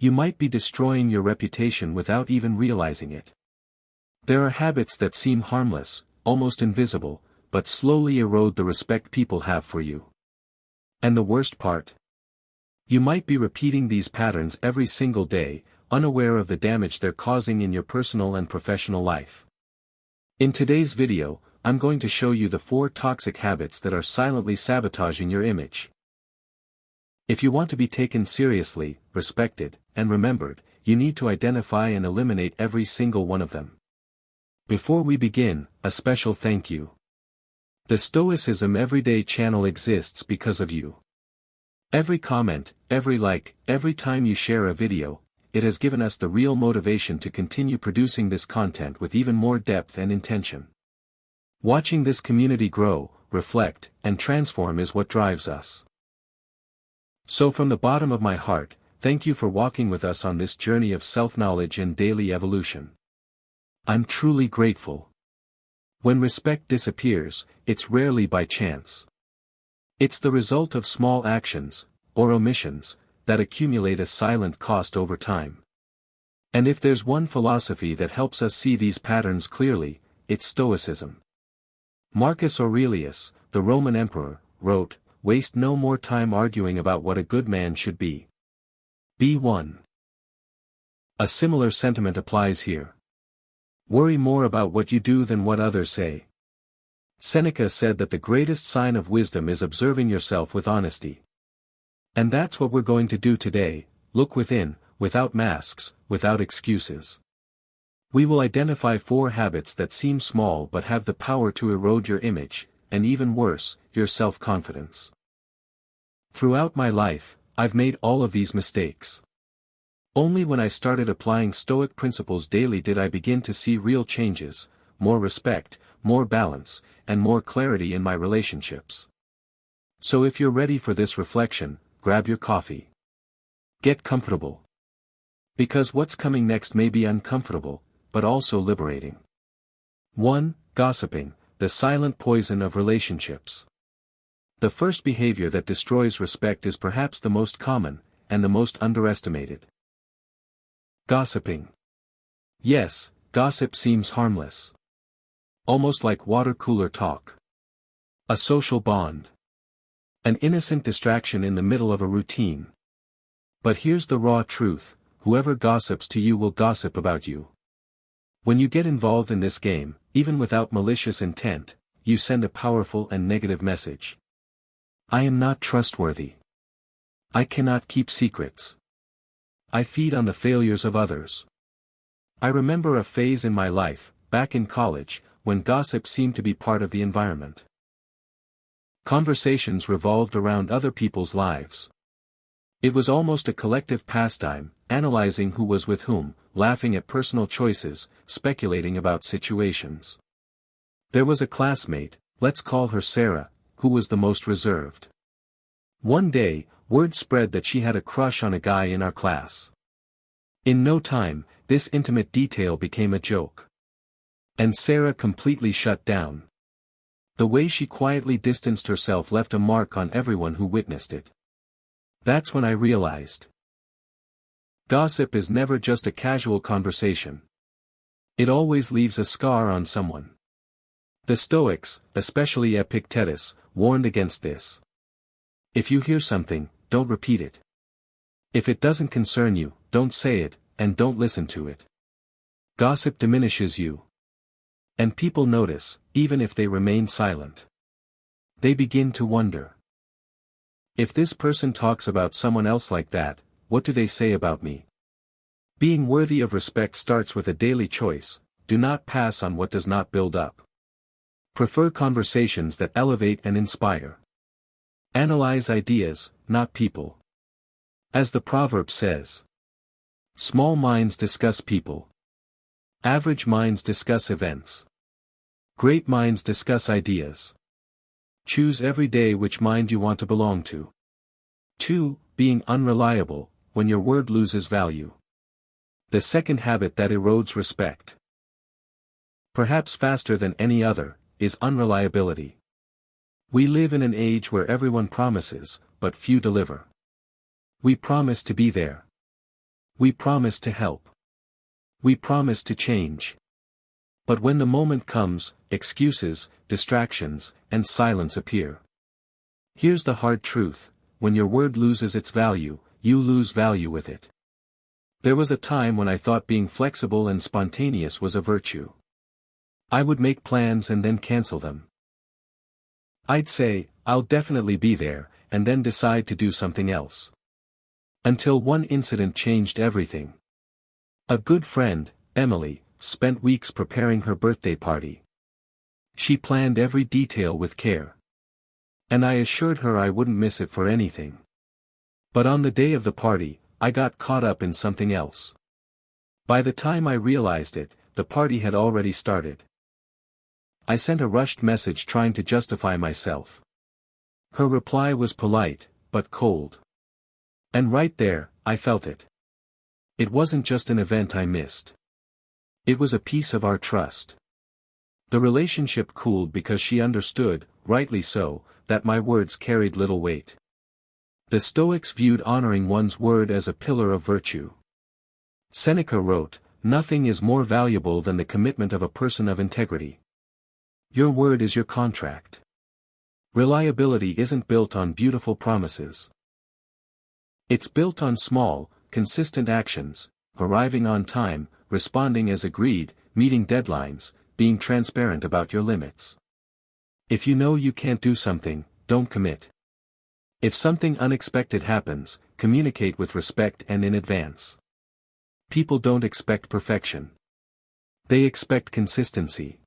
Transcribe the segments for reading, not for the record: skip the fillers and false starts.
You might be destroying your reputation without even realizing it. There are habits that seem harmless, almost invisible, but slowly erode the respect people have for you. And the worst part? You might be repeating these patterns every single day, unaware of the damage they're causing in your personal and professional life. In today's video, I'm going to show you the 4 toxic habits that are silently sabotaging your image. If you want to be taken seriously, respected, and remembered, you need to identify and eliminate every single one of them. Before we begin, a special thank you. The Stoicism Everyday channel exists because of you. Every comment, every like, every time you share a video, it has given us the real motivation to continue producing this content with even more depth and intention. Watching this community grow, reflect, and transform is what drives us. So from the bottom of my heart, thank you for walking with us on this journey of self-knowledge and daily evolution. I'm truly grateful. When respect disappears, it's rarely by chance. It's the result of small actions, or omissions, that accumulate a silent cost over time. And if there's one philosophy that helps us see these patterns clearly, it's Stoicism. Marcus Aurelius, the Roman emperor, wrote, "Waste no more time arguing about what a good man should be. Be one." A similar sentiment applies here. Worry more about what you do than what others say. Seneca said that the greatest sign of wisdom is observing yourself with honesty. And that's what we're going to do today, look within, without masks, without excuses. We will identify 4 habits that seem small but have the power to erode your image, and even worse, your self-confidence. Throughout my life, I've made all of these mistakes. Only when I started applying Stoic principles daily did I begin to see real changes, more respect, more balance, and more clarity in my relationships. So if you're ready for this reflection, grab your coffee. Get comfortable. Because what's coming next may be uncomfortable, but also liberating. 1. Gossiping, the silent poison of relationships. The first behavior that destroys respect is perhaps the most common, and the most underestimated. Gossiping. Yes, gossip seems harmless. Almost like water cooler talk. A social bond. An innocent distraction in the middle of a routine. But here's the raw truth, whoever gossips to you will gossip about you. When you get involved in this game, even without malicious intent, you send a powerful and negative message. I am not trustworthy. I cannot keep secrets. I feed on the failures of others. I remember a phase in my life, back in college, when gossip seemed to be part of the environment. Conversations revolved around other people's lives. It was almost a collective pastime, analyzing who was with whom, laughing at personal choices, speculating about situations. There was a classmate, let's call her Sarah, who was the most reserved. One day, word spread that she had a crush on a guy in our class. In no time, this intimate detail became a joke. And Sarah completely shut down. The way she quietly distanced herself left a mark on everyone who witnessed it. That's when I realized. Gossip is never just a casual conversation. It always leaves a scar on someone. The Stoics, especially Epictetus, warned against this. If you hear something, don't repeat it. If it doesn't concern you, don't say it, and don't listen to it. Gossip diminishes you. And people notice, even if they remain silent. They begin to wonder. If this person talks about someone else like that, what do they say about me? Being worthy of respect starts with a daily choice: do not pass on what does not build up. Prefer conversations that elevate and inspire. Analyze ideas, not people. As the proverb says, small minds discuss people. Average minds discuss events. Great minds discuss ideas. Choose every day which mind you want to belong to. 2. Being unreliable, when your word loses value. The second habit that erodes respect, perhaps faster than any other, is unreliability. We live in an age where everyone promises, but few deliver. We promise to be there. We promise to help. We promise to change. But when the moment comes, excuses, distractions, and silence appear. Here's the hard truth: when your word loses its value, you lose value with it. There was a time when I thought being flexible and spontaneous was a virtue. I would make plans and then cancel them. I'd say, "I'll definitely be there," and then decide to do something else. Until one incident changed everything. A good friend, Emily, spent weeks preparing her birthday party. She planned every detail with care. And I assured her I wouldn't miss it for anything. But on the day of the party, I got caught up in something else. By the time I realized it, the party had already started. I sent a rushed message trying to justify myself. Her reply was polite, but cold. And right there, I felt it. It wasn't just an event I missed. It was a piece of our trust. The relationship cooled because she understood, rightly so, that my words carried little weight. The Stoics viewed honoring one's word as a pillar of virtue. Seneca wrote, "Nothing is more valuable than the commitment of a person of integrity." Your word is your contract. Reliability isn't built on beautiful promises. It's built on small, consistent actions: arriving on time, responding as agreed, meeting deadlines, being transparent about your limits. If you know you can't do something, don't commit. If something unexpected happens, communicate with respect and in advance. People don't expect perfection. They expect consistency.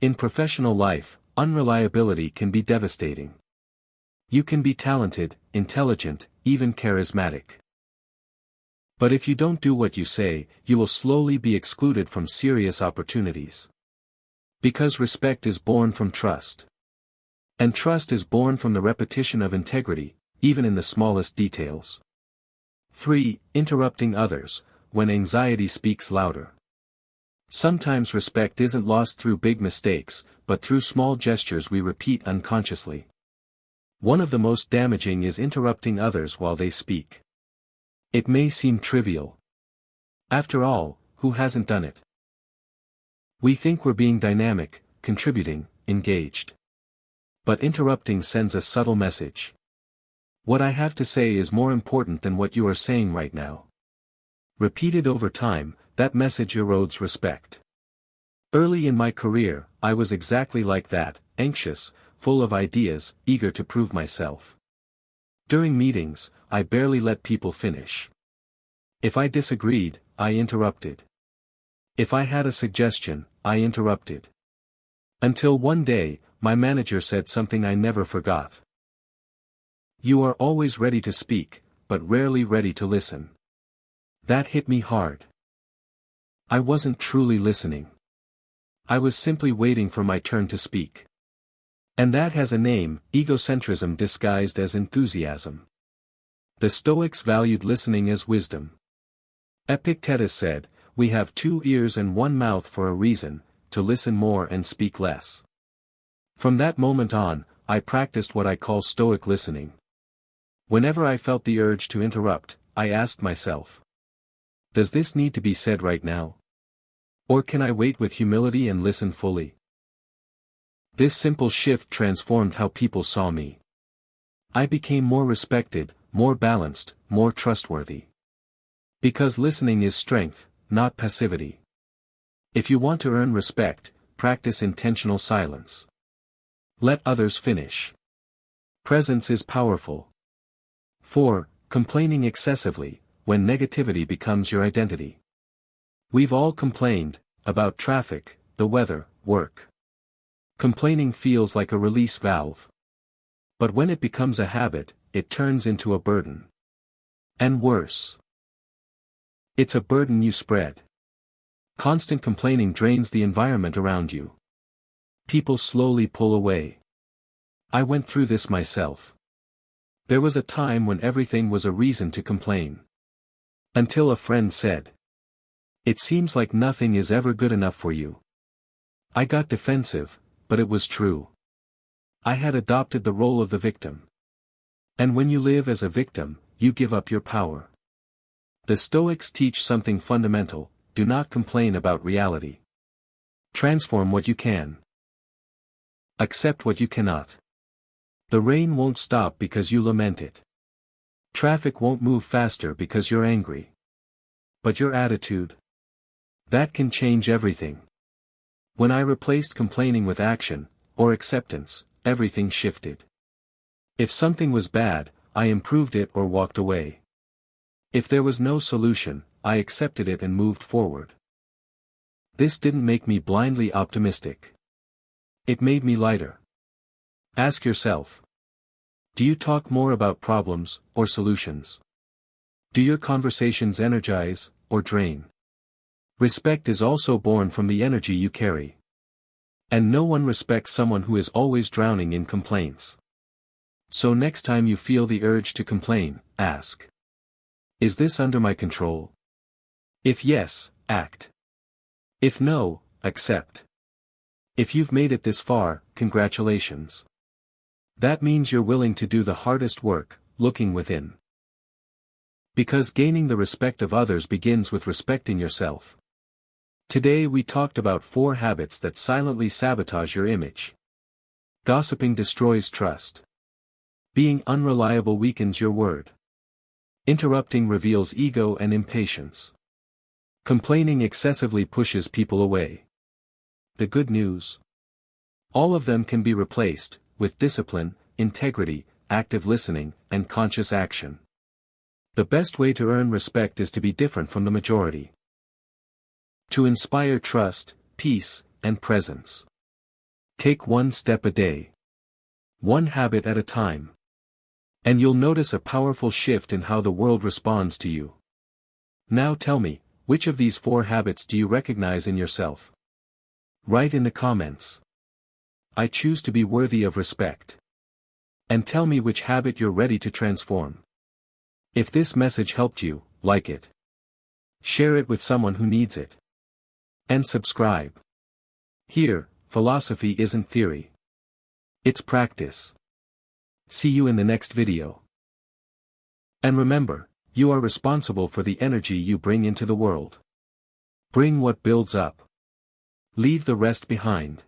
In professional life, unreliability can be devastating. You can be talented, intelligent, even charismatic. But if you don't do what you say, you will slowly be excluded from serious opportunities. Because respect is born from trust. And trust is born from the repetition of integrity, even in the smallest details. 3. Interrupting others, when anxiety speaks louder. Sometimes respect isn't lost through big mistakes, but through small gestures we repeat unconsciously. One of the most damaging is interrupting others while they speak. It may seem trivial. After all, who hasn't done it? We think we're being dynamic, contributing, engaged. But interrupting sends a subtle message. What I have to say is more important than what you are saying right now. Repeated over time, that message erodes respect. Early in my career, I was exactly like that, anxious, full of ideas, eager to prove myself. During meetings, I barely let people finish. If I disagreed, I interrupted. If I had a suggestion, I interrupted. Until one day, my manager said something I never forgot. "You are always ready to speak, but rarely ready to listen." That hit me hard. I wasn't truly listening. I was simply waiting for my turn to speak. And that has a name: egocentrism disguised as enthusiasm. The Stoics valued listening as wisdom. Epictetus said, "We have 2 ears and 1 mouth for a reason, to listen more and speak less." From that moment on, I practiced what I call Stoic listening. Whenever I felt the urge to interrupt, I asked myself, does this need to be said right now? Or can I wait with humility and listen fully? This simple shift transformed how people saw me. I became more respected, more balanced, more trustworthy. Because listening is strength, not passivity. If you want to earn respect, practice intentional silence. Let others finish. Presence is powerful. 4. Complaining excessively, when negativity becomes your identity. We've all complained, about traffic, the weather, work. Complaining feels like a release valve. But when it becomes a habit, it turns into a burden. And worse. It's a burden you spread. Constant complaining drains the environment around you. People slowly pull away. I went through this myself. There was a time when everything was a reason to complain. Until a friend said, "It seems like nothing is ever good enough for you." I got defensive, but it was true. I had adopted the role of the victim. And when you live as a victim, you give up your power. The Stoics teach something fundamental: do not complain about reality. Transform what you can. Accept what you cannot. The rain won't stop because you lament it. Traffic won't move faster because you're angry. But your attitude? That can change everything. When I replaced complaining with action, or acceptance, everything shifted. If something was bad, I improved it or walked away. If there was no solution, I accepted it and moved forward. This didn't make me blindly optimistic. It made me lighter. Ask yourself. Do you talk more about problems, or solutions? Do your conversations energize, or drain? Respect is also born from the energy you carry. And no one respects someone who is always drowning in complaints. So next time you feel the urge to complain, ask. Is this under my control? If yes, act. If no, accept. If you've made it this far, congratulations. That means you're willing to do the hardest work, looking within. Because gaining the respect of others begins with respecting yourself. Today we talked about 4 habits that silently sabotage your image. Gossiping destroys trust. Being unreliable weakens your word. Interrupting reveals ego and impatience. Complaining excessively pushes people away. The good news? All of them can be replaced, with discipline, integrity, active listening, and conscious action. The best way to earn respect is to be different from the majority. To inspire trust, peace, and presence. Take one step a day. One habit at a time. And you'll notice a powerful shift in how the world responds to you. Now tell me, which of these 4 habits do you recognize in yourself? Write in the comments. I choose to be worthy of respect. And tell me which habit you're ready to transform. If this message helped you, like it. Share it with someone who needs it. And subscribe. Here, philosophy isn't theory. It's practice. See you in the next video. And remember, you are responsible for the energy you bring into the world. Bring what builds up. Leave the rest behind.